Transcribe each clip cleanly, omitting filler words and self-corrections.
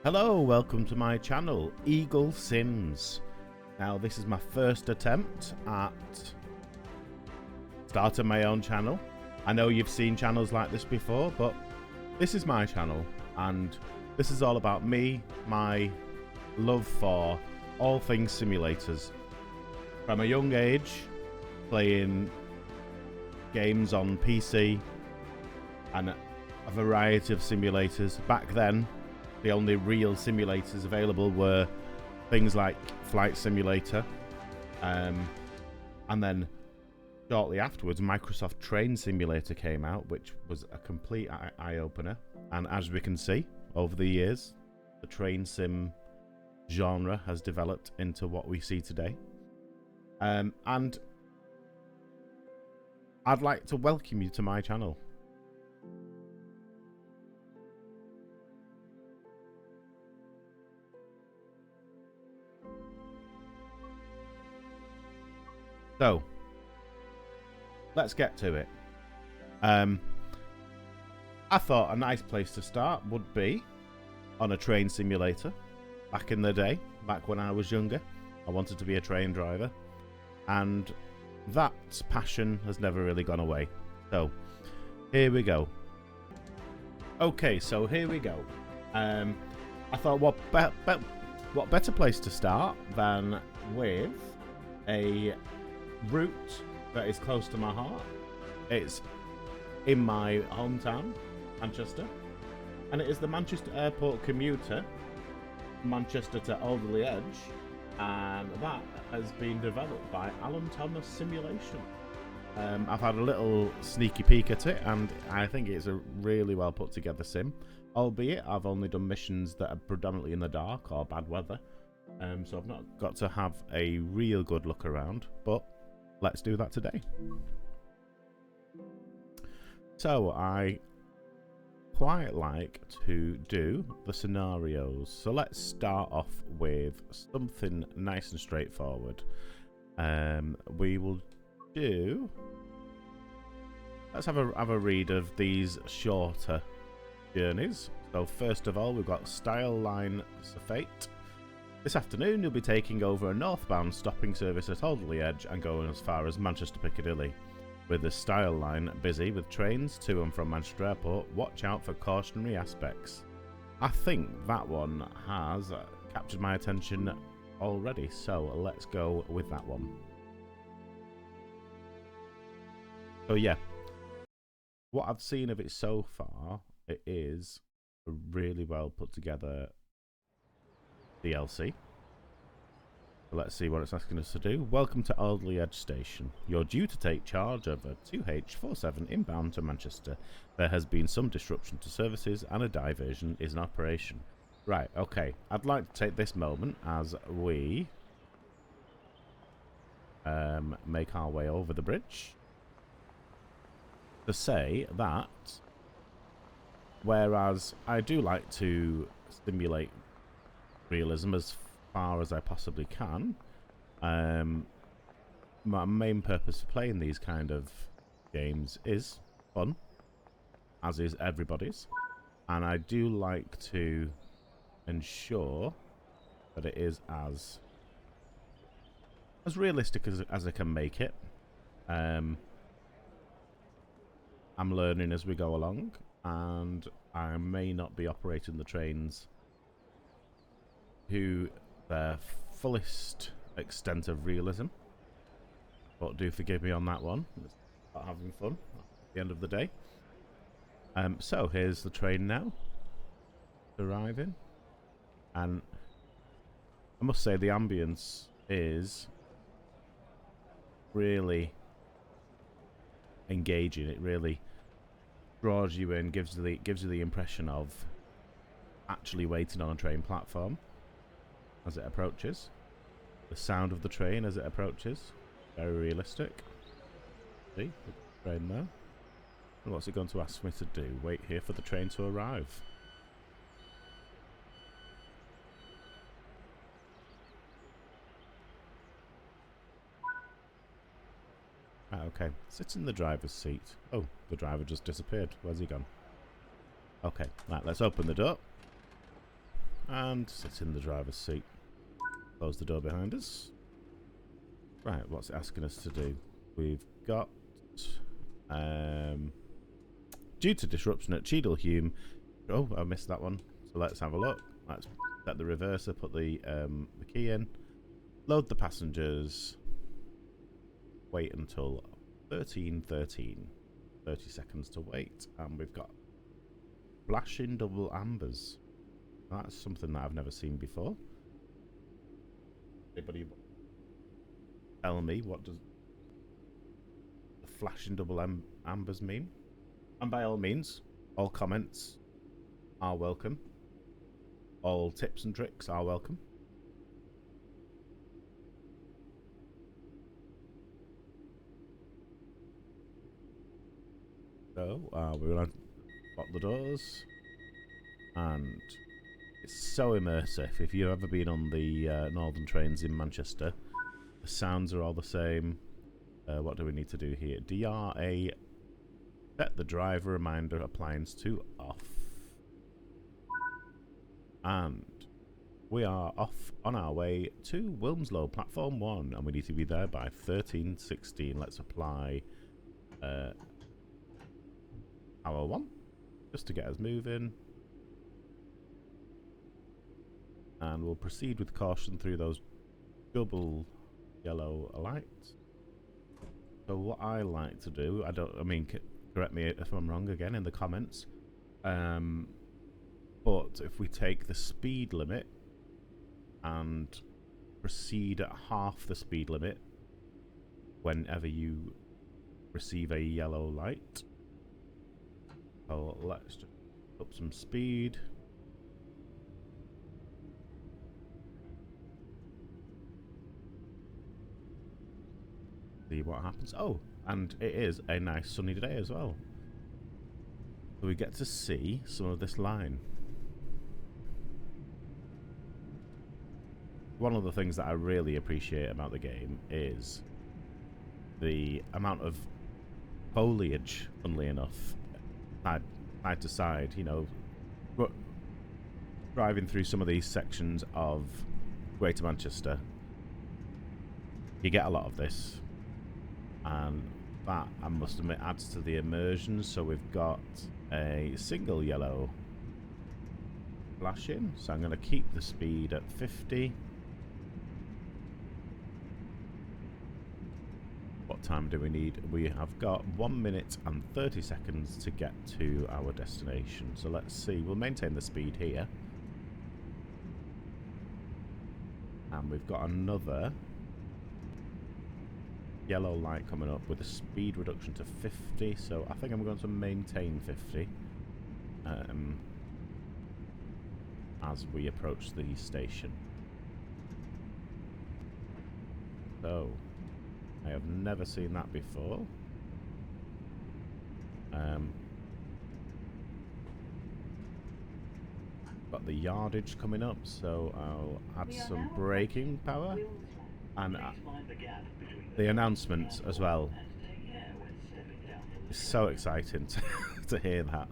Hello, welcome to my channel, Eagle Sims. Now this is my first attempt at starting my own channel. I know you've seen channels like this before, but this is my channel and this is all about me, my love for all things simulators. From a young age, playing games on PC and a variety of simulators. Back then, the only real simulators available were things like Flight Simulator, and then shortly afterwards Microsoft Train Simulator came out, which was a complete eye-opener. And as we can see, over the years, the train sim genre has developed into what we see today. And I'd like to welcome you to my channel. So, let's get to it. I thought a nice place to start would be on a train simulator. Back in the day, back when I was younger, I wanted to be a train driver, and that passion has never really gone away. So, here we go. Okay, so here we go. I thought what better place to start than with a route that is close to my heart. It's in my hometown, Manchester, and it is the Manchester Airport Commuter, Manchester to Alderley Edge, and that has been developed by Alan Thomas Simulation. I've had a little sneaky peek at it, and I think it's a really well put together sim, albeit I've only done missions that are predominantly in the dark or bad weather, so I've not got to have a real good look around, but let's do that today. So I quite like to do the scenarios. So let's start off with something nice and straightforward. We will do. Let's have a read of these shorter journeys. So first of all, we've got Styal Line Surfeit. This afternoon, you'll be taking over a northbound stopping service at Alderley Edge and going as far as Manchester Piccadilly. With the Styal Line busy with trains to and from Manchester Airport, watch out for cautionary aspects. I think that one has captured my attention already, so let's go with that one. So yeah, what I've seen of it so far, it is a really well put together DLC. So let's see what it's asking us to do. Welcome to Alderley Edge Station. You're due to take charge of a 2H47 inbound to Manchester. There has been some disruption to services and a diversion is in operation. Right, okay. I'd like to take this moment as we make our way over the bridge to say that whereas I do like to stimulate realism as far as I possibly can, my main purpose for playing these kind of games is fun, as is everybody's, and I do like to ensure that it is as realistic as I can make it. I'm learning as we go along, and I may not be operating the trains to their fullest extent of realism, but do forgive me on that one. It's about having fun at the end of the day. So here's the train now arriving, and I must say the ambience is really engaging. It really draws you in, gives you the impression of actually waiting on a train platform as it approaches. The sound of the train as it approaches, very realistic. See the train there. And what's it going to ask me to do? Wait here for the train to arrive. Okay, sit in the driver's seat. Oh, the driver just disappeared. Where's he gone? Okay, right, let's open the door. and sit in the driver's seat. Close the door behind us. Right, what's it asking us to do? We've got due to disruption at Cheadle-Hulme. Oh, I missed that one. So let's have a look. Let's set the reverser, put the key in, load the passengers, wait until 13:13. 30 seconds to wait, and we've got flashing double ambers. That's something that I've never seen before. Anybody tell me what does the flashing double ambers mean? And by all means, all comments are welcome. All tips and tricks are welcome. So we're going to lock the doors, and it's so immersive. If you've ever been on the northern trains in Manchester, the sounds are all the same. What do we need to do here? DRA, set the driver reminder appliance to off. And we are off on our way to Wilmslow, platform 1, and we need to be there by 13:16. Let's apply hour 1, just to get us moving. And we'll proceed with caution through those double yellow lights. So what I like to do, correct me if I'm wrong again in the comments, but if we take the speed limit and proceed at half the speed limit whenever you receive a yellow light. So let's just up some speed. See what happens. Oh, and it is a nice sunny day as well. So we get to see some of this line. One of the things that I really appreciate about the game is the amount of foliage, funnily enough, side to side, you know. But driving through some of these sections of Greater Manchester, you get a lot of this, and that, I must admit, adds to the immersion. So we've got a single yellow flashing, so I'm going to keep the speed at 50. What time do we need? We have got 1 minute and 30 seconds to get to our destination. So let's see, we'll maintain the speed here. And we've got another yellow light coming up with a speed reduction to 50. So I think I'm going to maintain 50 as we approach the station. So I have never seen that before. Got the yardage coming up, so I'll add some braking power. And the announcements as well. It's so exciting to hear that.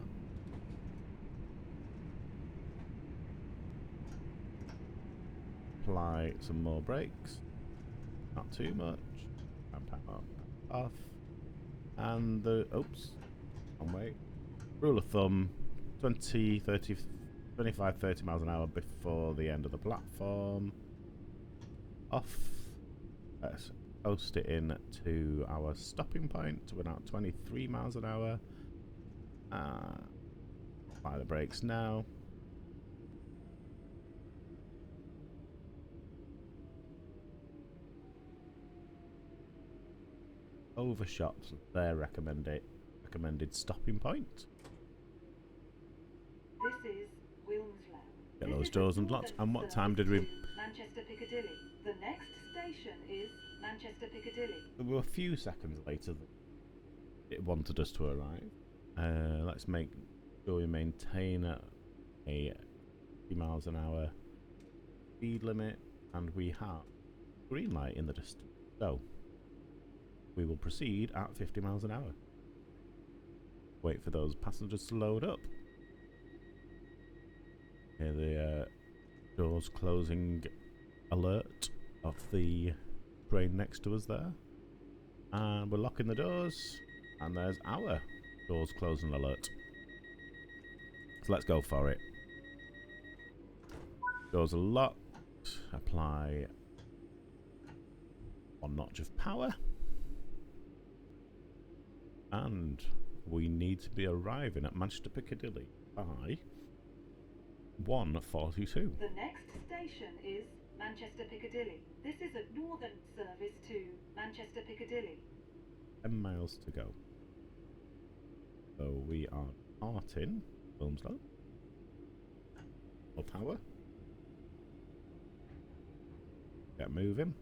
Apply some more brakes. Not too much. Power off. And the, oops, wrong way. Rule of thumb, 25, 30 miles an hour before the end of the platform. Off. Let's post it in to our stopping point. We're now at 23 miles an hour. Apply the brakes now. Overshot their recommended stopping point. This is Wilmslow. Get those doors unlocked. And what time did we? Manchester Piccadilly. The next station is Manchester Piccadilly. We were a few seconds later than it wanted us to arrive. Let's make sure we maintain a 50 miles an hour speed limit, and we have green light in the distance. So we will proceed at 50 miles an hour. Wait for those passengers to load up. Here the doors closing alert of the train next to us there. And we're locking the doors, and there's our doors closing alert. So let's go for it. Doors are locked. Apply 1 notch of power. And we need to be arriving at Manchester Piccadilly by 1:42. The next station is Manchester Piccadilly. This is a northern service to Manchester Piccadilly. 10 miles to go. So we are departing Wilmslow. More power. Get moving.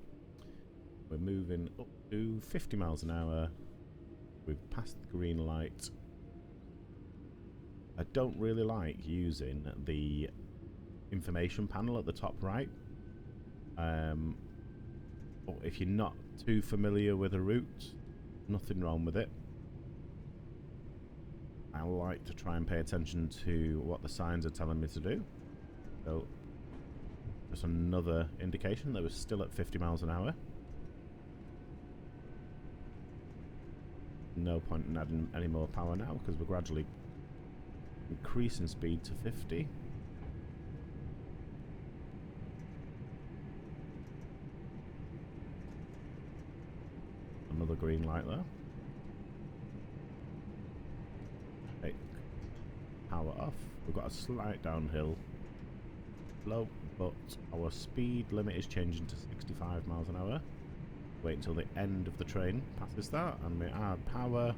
We're moving up to 50 miles an hour. We've passed the green light. I don't really like using the information panel at the top right. But if you're not too familiar with a route, nothing wrong with it. I like to try and pay attention to what the signs are telling me to do. So, just another indication that we're still at 50 miles an hour. No point in adding any more power now because we're gradually increasing speed to 50. Another green light there. Take power off. We've got a slight downhill slope, but our speed limit is changing to 65 miles an hour. Wait until the end of the train passes that, and we add power.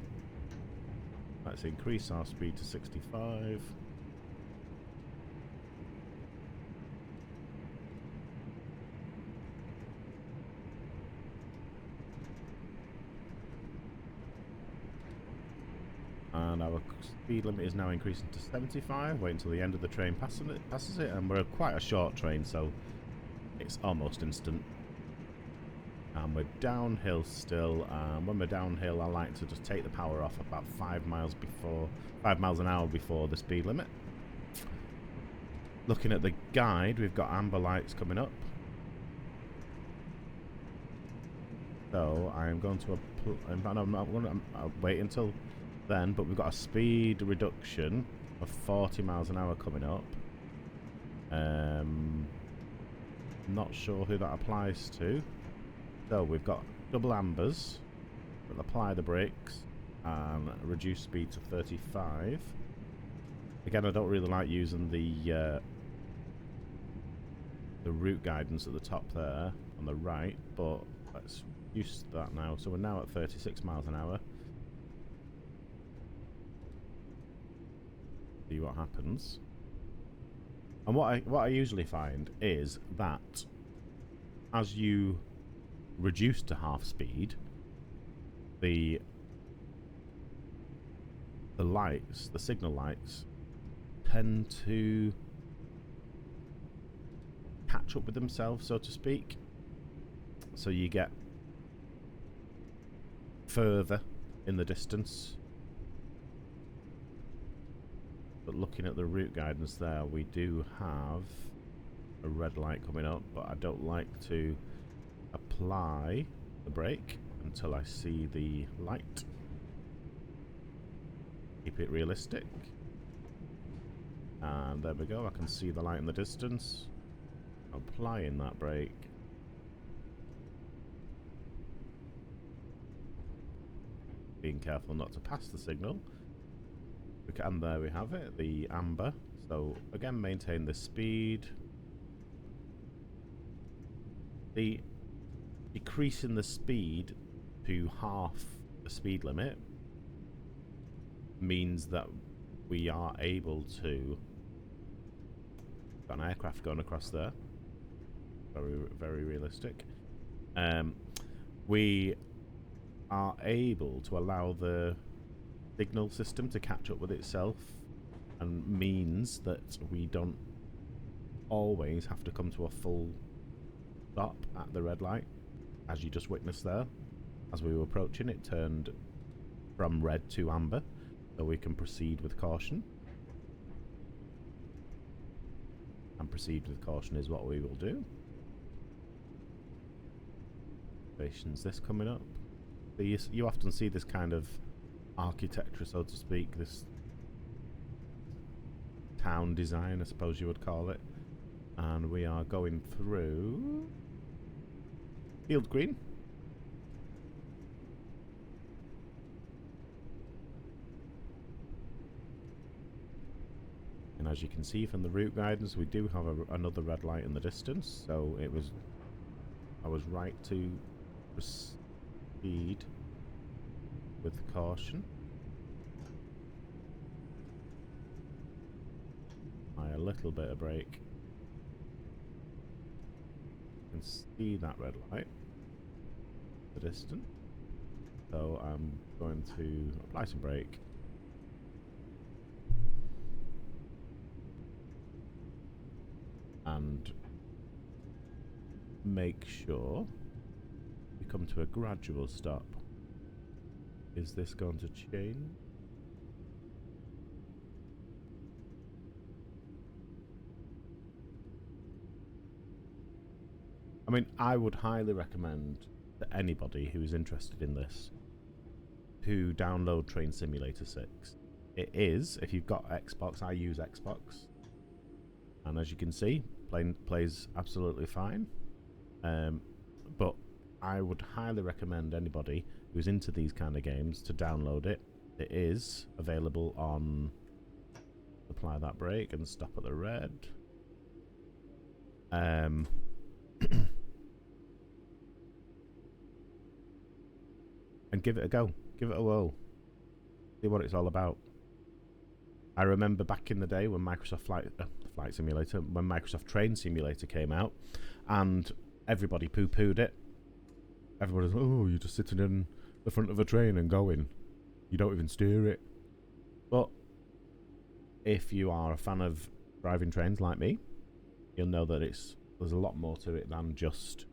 Let's increase our speed to 65. And our speed limit is now increasing to 75. Wait until the end of the train passes it, and we're quite a short train, so it's almost instant. And we're downhill still, and when we're downhill I like to just take the power off about 5 miles an hour before the speed limit. Looking at the guide, we've got amber lights coming up. So I'm going to I'll wait until then, but we've got a speed reduction of 40 miles an hour coming up. Not sure who that applies to. So we've got double ambers. We'll apply the brakes and reduce speed to 35. Again, I don't really like using the route guidance at the top there on the right, but let's use that now. So we're now at 36 miles an hour. See what happens. And what I usually find is that as you reduce to half speed, the lights, the signal lights, tend to catch up with themselves, so to speak. So you get further in the distance. But looking at the route guidance there, we do have a red light coming up, but I don't like to apply the brake until I see the light. Keep it realistic. And there we go, I can see the light in the distance. Applying that brake. Being careful not to pass the signal. And there we have it, the amber. So again, maintain the speed. The decreasing the speed to half the speed limit means that we are able to... Got an aircraft going across there. Very, very realistic. We are able to allow the signal system to catch up with itself, and means that we don't always have to come to a full stop at the red light, as you just witnessed there. As we were approaching, it turned from red to amber, so we can proceed with caution. and proceed with caution is what we will do. Is this coming up? You often see this kind of architecture, so to speak, this town design, I suppose you would call it. And we are going through Field Green. And as you can see from the route guidance, we do have another red light in the distance, so I was right to proceed with caution. A little bit of brake. You can see that red light in the distance, so I'm going to apply some brake. And make sure we come to a gradual stop. Is this going to change? I mean, I would highly recommend to anybody who is interested in this to download Train Simulator 6. It is, if you've got Xbox, I use Xbox. And as you can see, plays absolutely fine. But I would highly recommend anybody who's into these kind of games to download it. It is available on apply that brake and stop at the red. And give it a go. Give it a whirl. See what it's all about. I remember back in the day when Microsoft Flight Simulator, when Microsoft Train Simulator came out, and everybody poo-pooed it. Everybody's, oh, you're just sitting in the front of a train and going. You don't even steer it. But if you are a fan of driving trains like me, you'll know that there's a lot more to it than just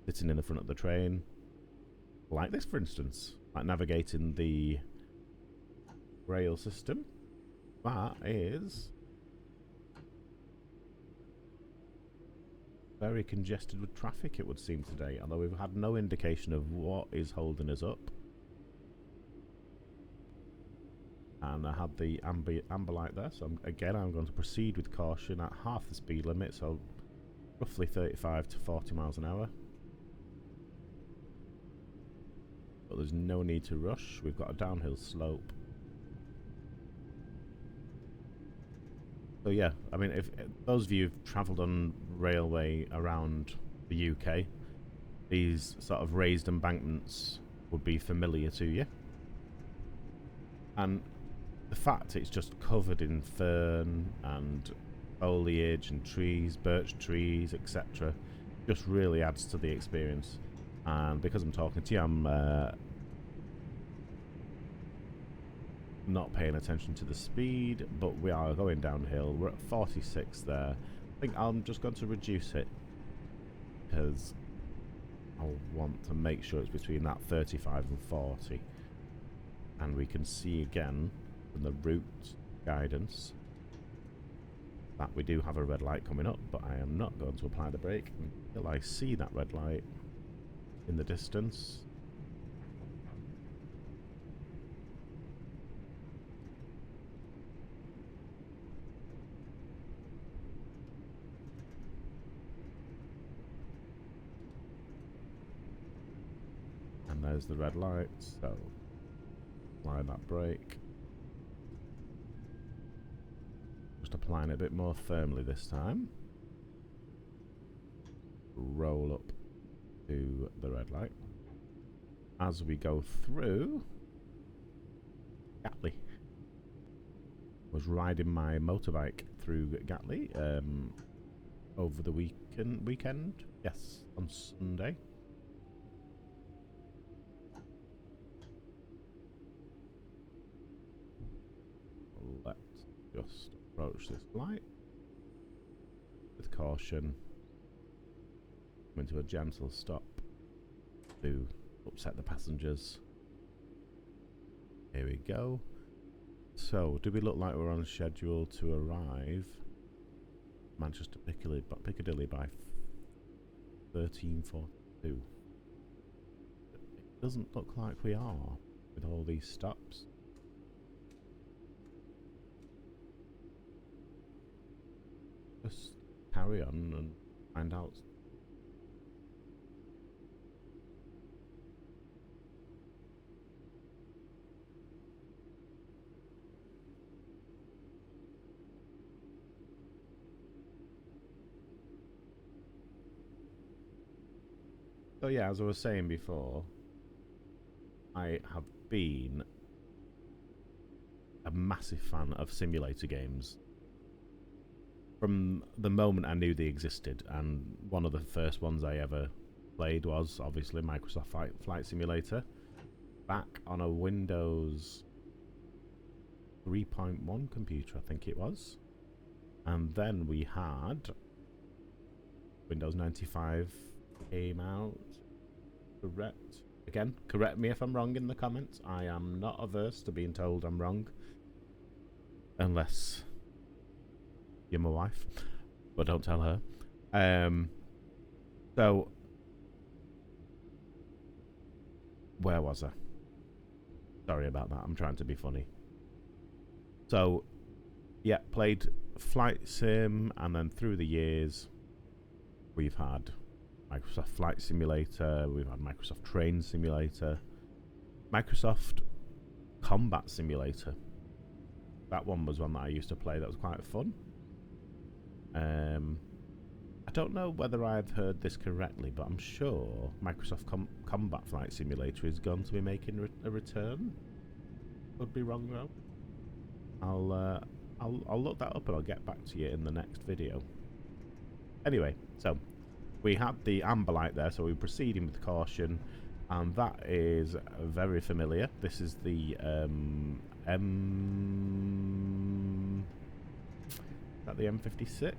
sitting in the front of the train. Like this, for instance, like navigating the rail system. That is very congested with traffic, it would seem today, although we've had no indication of what is holding us up. And I had the amber light there, so I'm going to proceed with caution at half the speed limit, so roughly 35 to 40 miles an hour. But there's no need to rush. We've got a downhill slope. So yeah, I mean, if those of you who've travelled on railway around the UK, these sort of raised embankments would be familiar to you. And the fact it's just covered in fern and foliage and trees, birch trees, etc., just really adds to the experience. And because I'm talking to you, I'm not paying attention to the speed, but we are going downhill. We're at 46 there. I think I'm just going to reduce it because I want to make sure it's between that 35 and 40. And we can see again from the route guidance that we do have a red light coming up, but I am not going to apply the brake until I see that red light in the distance. And there's the red light, so apply that brake. Just applying it a bit more firmly this time. Roll up to the red light. As we go through Gatley. Was riding my motorbike through Gatley over the weekend. Yes, on Sunday. Let's just approach this light with caution. Come into a gentle stop to upset the passengers. Here we go. So, do we look like we're on schedule to arrive Manchester Piccadilly by 13:42. It doesn't look like we are with all these stops. Just carry on and find out. So yeah, as I was saying before, I have been a massive fan of simulator games from the moment I knew they existed, and one of the first ones I ever played was obviously Microsoft Flight Simulator, back on a Windows 3.1 computer, I think it was. And then we had Windows 95 came out. Correct. Again, correct me if I'm wrong in the comments. I am not averse to being told I'm wrong. Unless you're my wife. But don't tell her. So, where was I? Sorry about that. I'm trying to be funny. So, yeah, played Flight Sim, and then through the years, we've had Microsoft Flight Simulator, we've had Microsoft Train Simulator, Microsoft Combat Simulator. That one was one that I used to play that was quite fun. I don't know whether I've heard this correctly, but I'm sure Microsoft Combat Flight Simulator is going to be making a return. Could be wrong though. I'll look that up and I'll get back to you in the next video. Anyway, so we had the amber light there, so we're proceeding with caution, and that is very familiar. This is the is that the M56?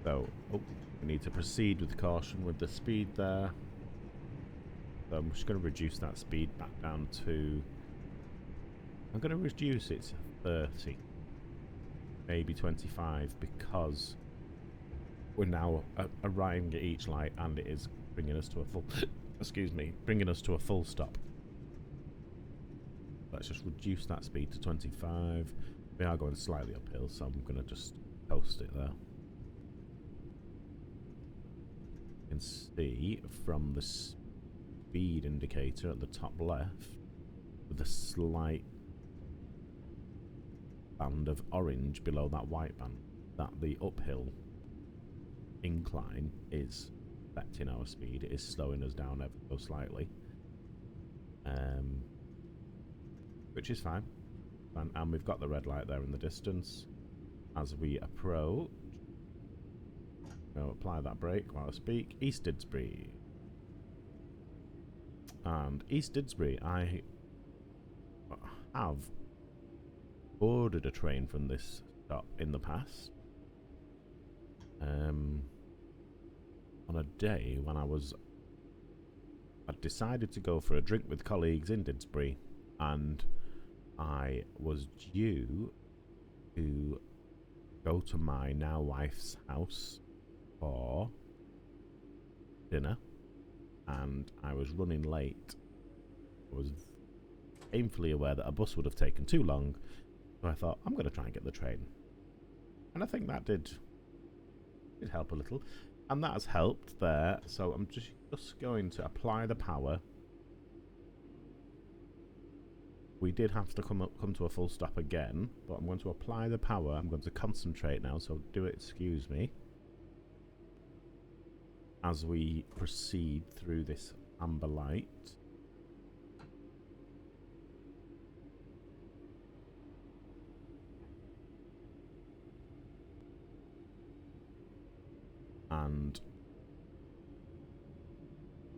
So, oh, we need to proceed with caution with the speed there. So I'm just going to reduce that speed back down to... I'm going to reduce it to 30. Maybe 25, because we're now arriving at each light and it is bringing us to a full... excuse me, bringing us to a full stop. Let's just reduce that speed to 25. We are going slightly uphill, so I'm going to just coast it there. You can see from the speed indicator at the top left, with a slight band of orange below that white band, that the uphill incline is affecting our speed. It is slowing us down ever so slightly, which is fine. And we've got the red light there in the distance. As we approach, I'll apply that brake while I speak. East Didsbury. And East Didsbury, I have boarded a train from this stop in the past. On a day when I decided to go for a drink with colleagues in Didsbury, and I was due to go to my now wife's house for dinner, and I was running late. I was painfully aware that a bus would have taken too long, so I thought, I'm going to try and get the train. And I think that did help a little, and that has helped there. So I'm just going to apply the power. We did have to come to a full stop again, but I'm going to apply the power. I'm going to concentrate now, so do excuse me as we proceed through this amber light. And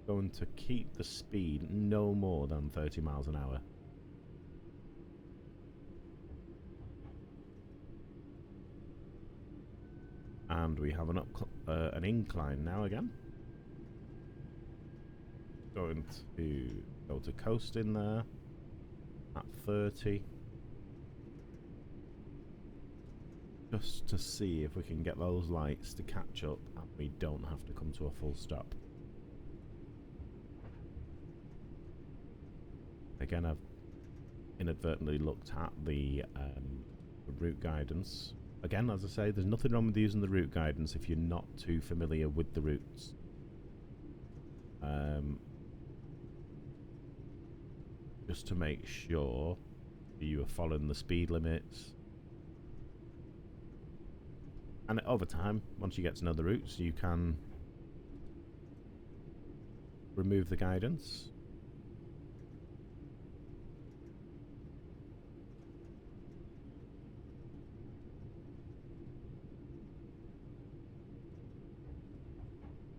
going to keep the speed no more than 30 miles an hour. And we have an incline now again. going to go to coast in there at 30. Just to see if we can get those lights to catch up and we don't have to come to a full stop. Again, I've inadvertently looked at the route guidance. Again, as I say, there's nothing wrong with using the route guidance if you're not too familiar with the routes. Just to make sure you are following the speed limits. And over time, once you get to know the routes, you can remove the guidance.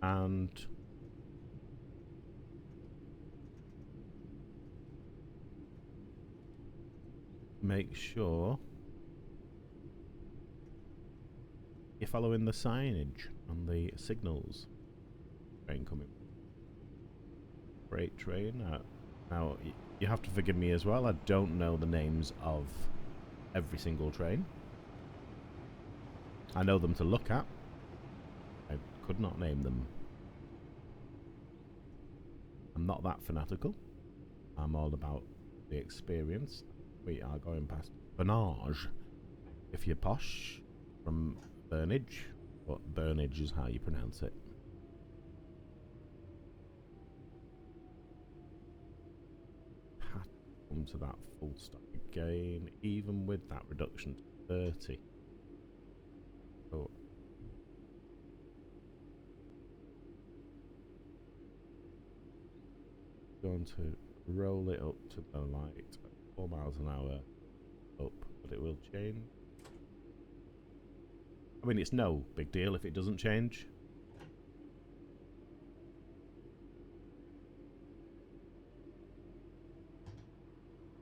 And make sure you're following the signage and the signals. Train coming. Freight train. Now, you have to forgive me as well. I don't know the names of every single train. I know them to look at. I could not name them. I'm not that fanatical. I'm all about the experience. We are going past Bernage, if you're posh, from Burnage, but Burnage is how you pronounce it. Had to come to that full stop again, even with that reduction to 30. So going to roll it up to the light at 4 miles an hour up, but it will change. I mean, it's no big deal if it doesn't change.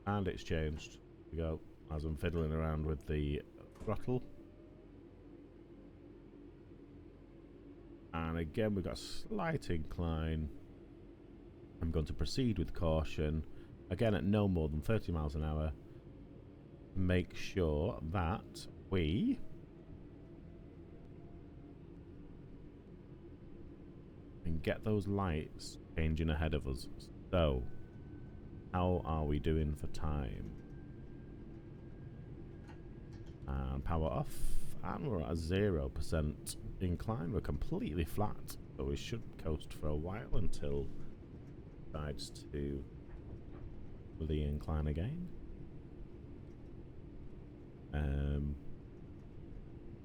And it's changed. Here we go, as I'm fiddling around with the throttle. And again, we've got a slight incline. I'm going to proceed with caution. Again, at no more than 30 miles an hour. Make sure that we can get those lights changing ahead of us. So, how are we doing for time? And power off. And we're at a 0% incline. We're completely flat. So we should coast for a while until it decides to fully incline again.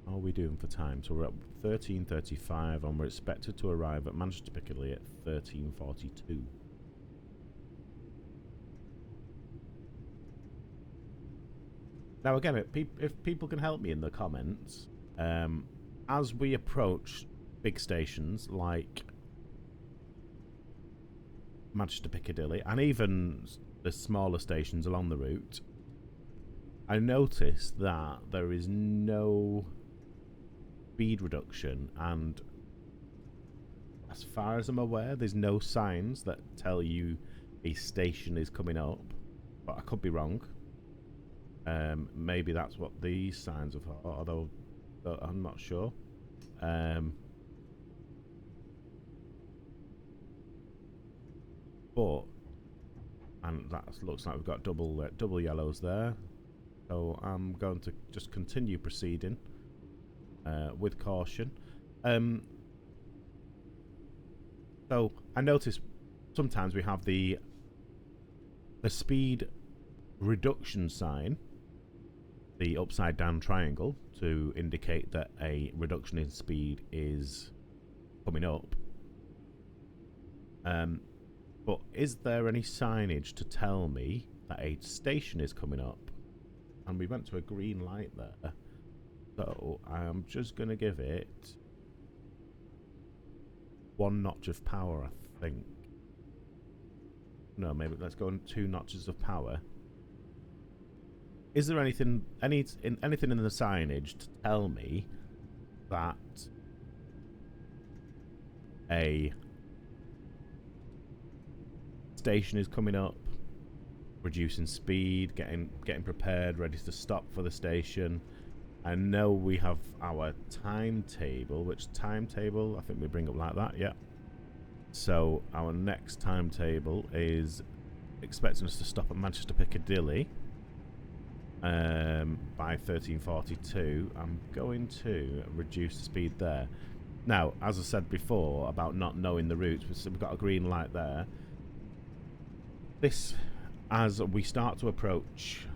How are we doing for time? So we're at 13:35 and we're expected to arrive at Manchester Piccadilly at 13:42. Now again, if people can help me in the comments, as we approach big stations like Manchester Piccadilly and even the smaller stations along the route, I noticed that there is no speed reduction, and as far as I'm aware, there's no signs that tell you a station is coming up, but I could be wrong. Maybe that's what these signs are for, although I'm not sure. But and that looks like we've got double yellows there. So I'm going to just continue proceeding with caution. So I notice sometimes we have the speed reduction sign, the upside down triangle, to indicate that a reduction in speed is coming up. But is there any signage to tell me that a station is coming up? And we went to a green light there, so I'm just going to give it 1 notch of power, I think. No, maybe let's go on 2 notches of power. Is there anything in the signage to tell me that a station is coming up, reducing speed, getting prepared, ready to stop for the station. I know we have our timetable, which timetable I think we bring up like that, yeah. So our next timetable is expecting us to stop at Manchester Piccadilly by 13:42. I'm going to reduce the speed there. Now, as I said before about not knowing the routes, we've got a green light there. This, as we start to approach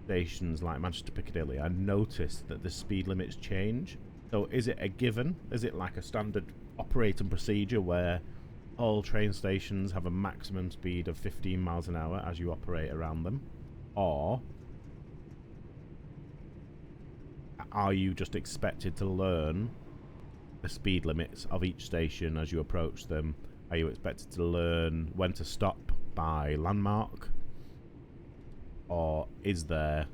stations like Manchester Piccadilly, I noticed that the speed limits change. So is it a given? Is it like a standard operating procedure where all train stations have a maximum speed of 15 miles an hour as you operate around them? Or are you just expected to learn the speed limits of each station as you approach them? Are you expected to learn when to stop by landmark? Or is there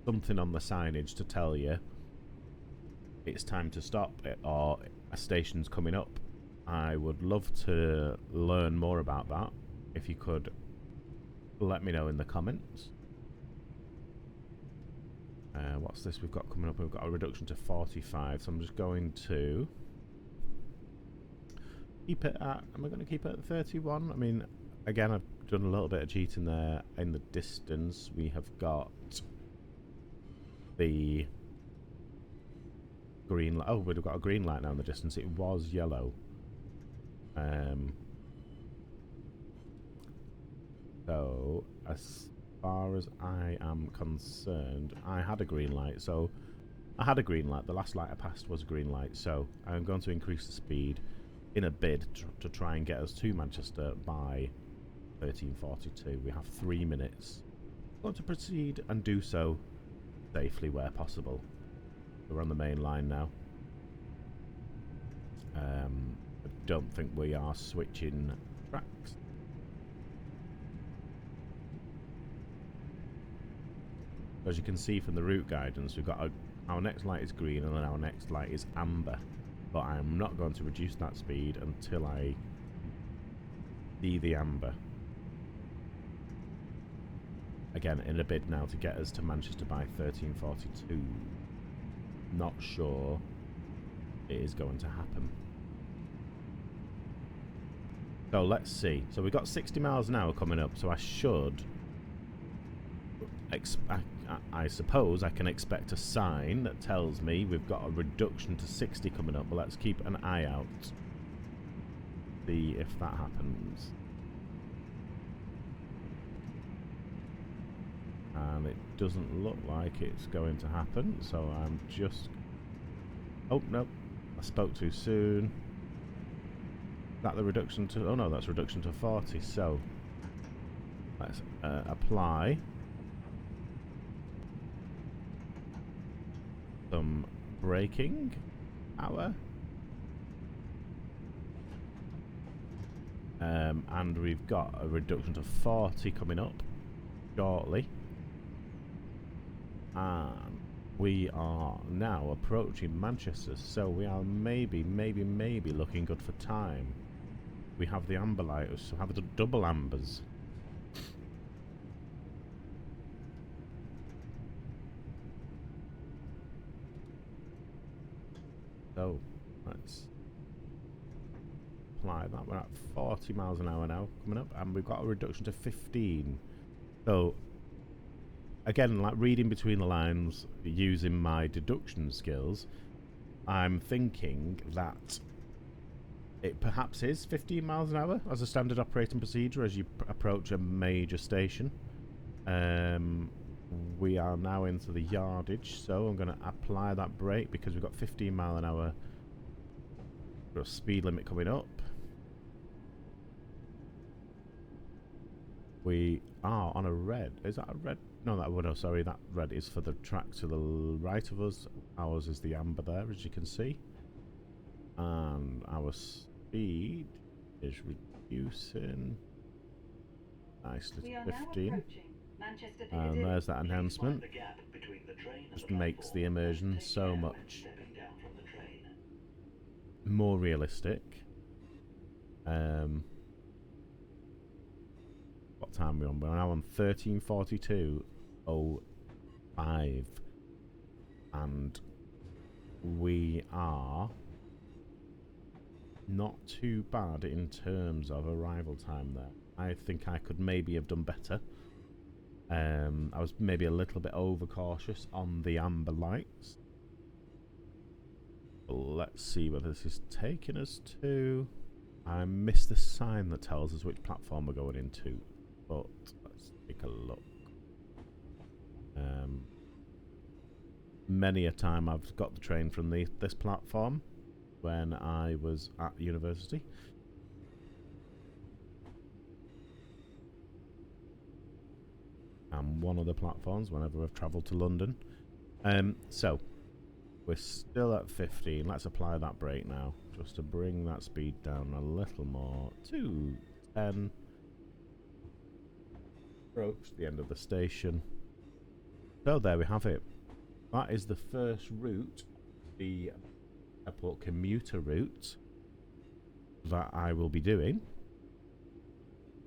something on the signage to tell you it's time to stop or a station's coming up? I would love to learn more about that. If you could let me know in the comments. What's this we've got coming up? We've got a reduction to 45, so I'm just going to keep it at, am I going to keep it at 31? I mean, again, I've done a little bit of cheating there. In the distance, we have got the green light. Oh, we've got a green light now in the distance. It was yellow. So, as far as I am concerned, I had a green light. So, I had a green light. The last light I passed was a green light. So, I'm going to increase the speed in a bid to try and get us to Manchester by 13:42. We have 3 minutes. I'm going to proceed and do so safely where possible. We're on the main line now. I don't think we are switching tracks. As you can see from the route guidance, we've got our next light is green and then our next light is amber. But I'm not going to reduce that speed until I see the amber. Again, in a bid now to get us to Manchester by 13:42. Not sure it is going to happen. So let's see. So we've got 60 miles an hour coming up, so I should... I suppose I can expect a sign that tells me we've got a reduction to 60 coming up, but let's keep an eye out. See if that happens. And it doesn't look like it's going to happen, so I'm just... Oh, no. I spoke too soon. Is that the reduction to... Oh, no, that's reduction to 40, so... Let's apply some braking power. And we've got a reduction to 40 coming up shortly. And we are now approaching Manchester, so we are maybe looking good for time. We have the amber light, so have the double ambers. So let's apply that. We're at 40 miles an hour now coming up, and we've got a reduction to 15. So again, like reading between the lines, using my deduction skills, I'm thinking that it perhaps is 15 miles an hour as a standard operating procedure as you approach a major station. We are now into the yardage, so I'm going to apply that brake because we've got 15 mile an hour speed limit coming up. We are on a red. Is that a red? No, no, sorry, that red is for the track to the right of us. Ours is the amber there, as you can see. And our speed is reducing nicely to 15. And there's that announcement. Just makes the immersion so much more realistic. What time are we on? We're now on 13:42:05, and we are not too bad in terms of arrival time there. I think I could maybe have done better. I was maybe a little bit overcautious on the amber lights. Let's see whether this is taking us to... I missed the sign that tells us which platform we're going into, but let's take a look. Many a time I've got the train from this platform when I was at university. And one of the platforms whenever I've travelled to London. So we're still at 15. Let's apply that brake now, just to bring that speed down a little more to 10. Approach the end of the station. So there we have it. That is the first route, the Airport Commuter route, that I will be doing.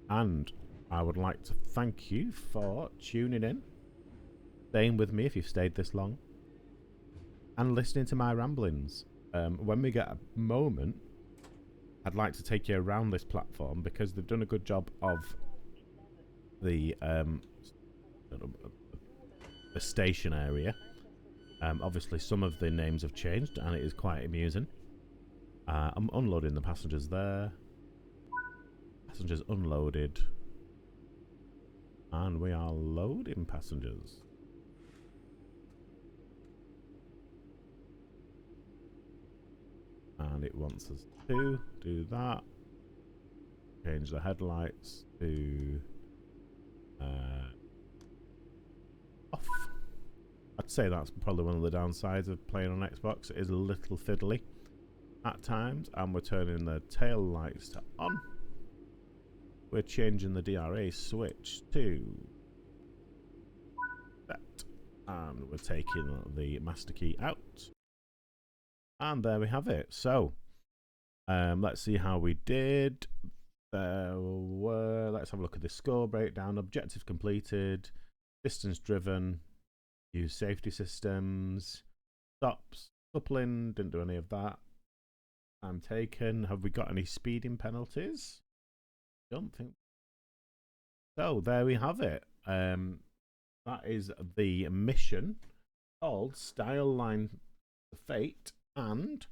And I would like to thank you for tuning in, staying with me if you've stayed this long, and listening to my ramblings. When we get a moment, I'd like to take you around this platform because they've done a good job of the station area. Obviously, some of the names have changed, and it is quite amusing. I'm unloading the passengers there. Passengers unloaded. And we are loading passengers. And it wants us to do that. Change the headlights to off. I'd say that's probably one of the downsides of playing on Xbox. It is a little fiddly at times, and we're turning the tail lights to on. We're changing the DRA switch to that, and we're taking the master key out. And there we have it. So, let's see how we did. Let's have a look at the score breakdown. Objectives completed, distance driven, use safety systems, stops, coupling, didn't do any of that. Time taken. Have we got any speeding penalties? Don't think so. There we have it. That is the mission called Styal Line Surfeit, and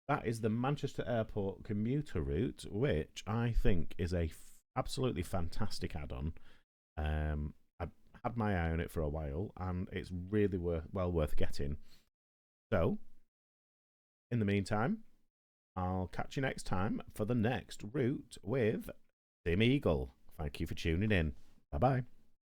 that is the Manchester Airport Commuter route, which I think is a absolutely fantastic add-on. I've had my eye on it for a while, and it's really well worth getting. So, in the meantime, I'll catch you next time for the next route with Sim Eagle. Thank you for tuning in. Bye-bye.